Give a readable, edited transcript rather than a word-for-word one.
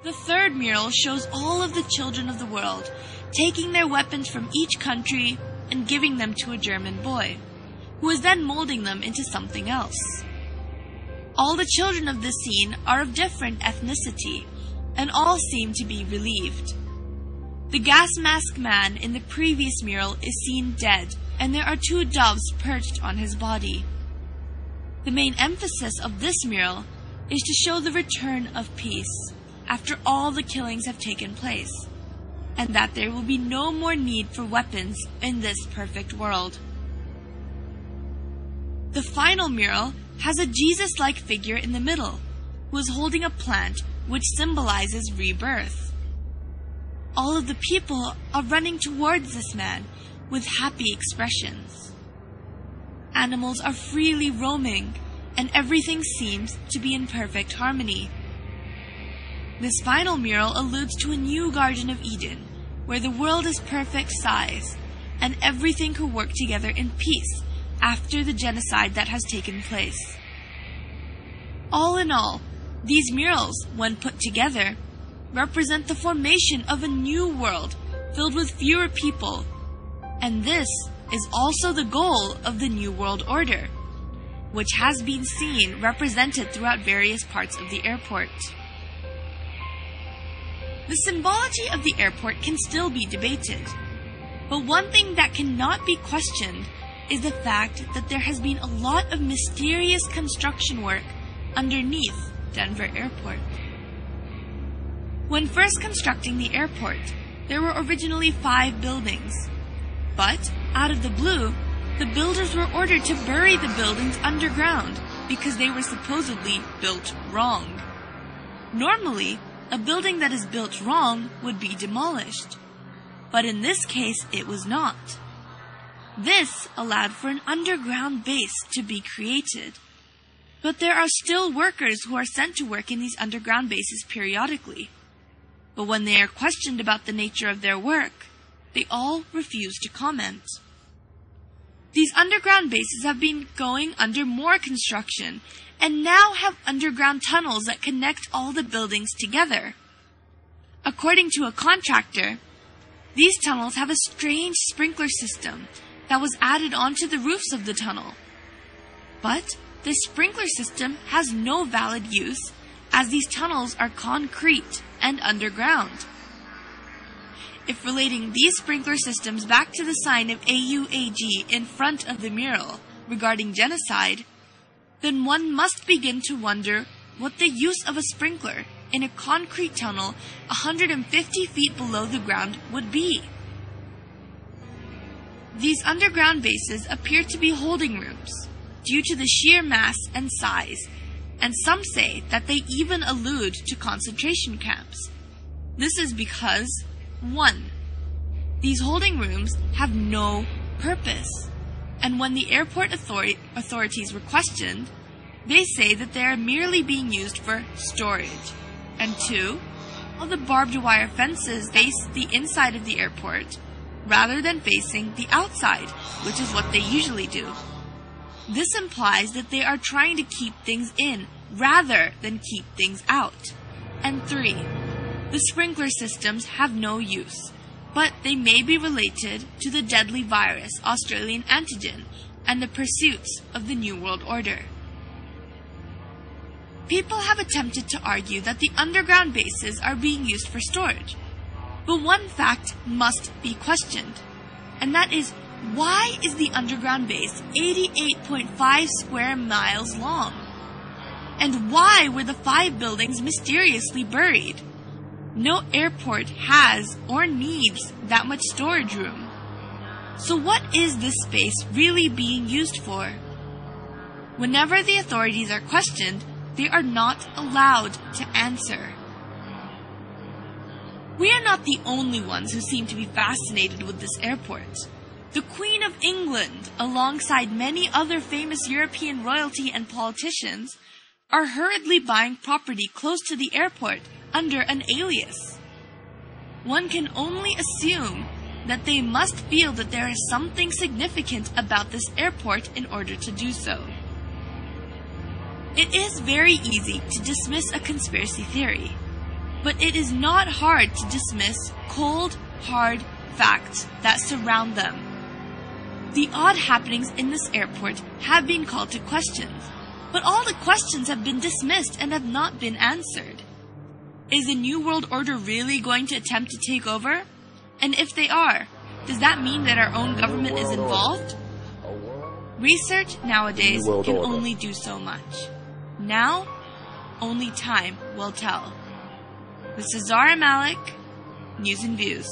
The third mural shows all of the children of the world taking their weapons from each country and giving them to a German boy, who is then molding them into something else. All the children of this scene are of different ethnicity, and all seem to be relieved. The gas mask man in the previous mural is seen dead, and there are 2 doves perched on his body. The main emphasis of this mural is to show the return of peace after all the killings have taken place, and that there will be no more need for weapons in this perfect world. The final mural has a Jesus-like figure in the middle, who is holding a plant which symbolizes rebirth. All of the people are running towards this man with happy expressions. Animals are freely roaming, and everything seems to be in perfect harmony. This final mural alludes to a new Garden of Eden, where the world is perfect size, and everything could work together in peace after the genocide that has taken place. All in all, these murals, when put together, represent the formation of a new world filled with fewer people, and this is also the goal of the New World Order, which has been seen represented throughout various parts of the airport. The symbology of the airport can still be debated, but one thing that cannot be questioned is the fact that there has been a lot of mysterious construction work underneath Denver Airport. When first constructing the airport, there were originally 5 buildings, but out of the blue, the builders were ordered to bury the buildings underground because they were supposedly built wrong. Normally, a building that is built wrong would be demolished, but in this case it was not. This allowed for an underground base to be created, but there are still workers who are sent to work in these underground bases periodically. But when they are questioned about the nature of their work, they all refuse to comment. These underground bases have been going under more construction and now have underground tunnels that connect all the buildings together. According to a contractor, these tunnels have a strange sprinkler system that was added onto the roofs of the tunnel. But this sprinkler system has no valid use, as these tunnels are concrete and underground. If relating these sprinkler systems back to the sign of AUAG in front of the mural regarding genocide, then one must begin to wonder what the use of a sprinkler in a concrete tunnel 150 feet below the ground would be. These underground bases appear to be holding rooms due to the sheer mass and size, and some say that they even allude to concentration camps. This is because, 1. These holding rooms have no purpose, and when the airport authorities were questioned, they say that they are merely being used for storage. And 2, all the barbed wire fences face the inside of the airport rather than facing the outside, which is what they usually do. This implies that they are trying to keep things in rather than keep things out. And 3, the sprinkler systems have no use, but they may be related to the deadly virus Australian antigen and the pursuits of the New World Order. People have attempted to argue that the underground bases are being used for storage, but one fact must be questioned, and that is, why is the underground base 88.5 square miles long? And why were the 5 buildings mysteriously buried? No airport has or needs that much storage room. So what is this space really being used for? Whenever the authorities are questioned, they are not allowed to answer. We are not the only ones who seem to be fascinated with this airport. The Queen of England, alongside many other famous European royalty and politicians, are hurriedly buying property close to the airport under an alias. One can only assume that they must feel that there is something significant about this airport in order to do so. It is very easy to dismiss a conspiracy theory, But it is not hard to dismiss cold, hard facts that surround them. The odd happenings in this airport have been called to questions, but all the questions have been dismissed and have not been answered. Is the New World Order really going to attempt to take over? And if they are, does that mean that our own government is involved? Research nowadays can only do so much. Now, only time will tell. This is Zara Malik, News and Views.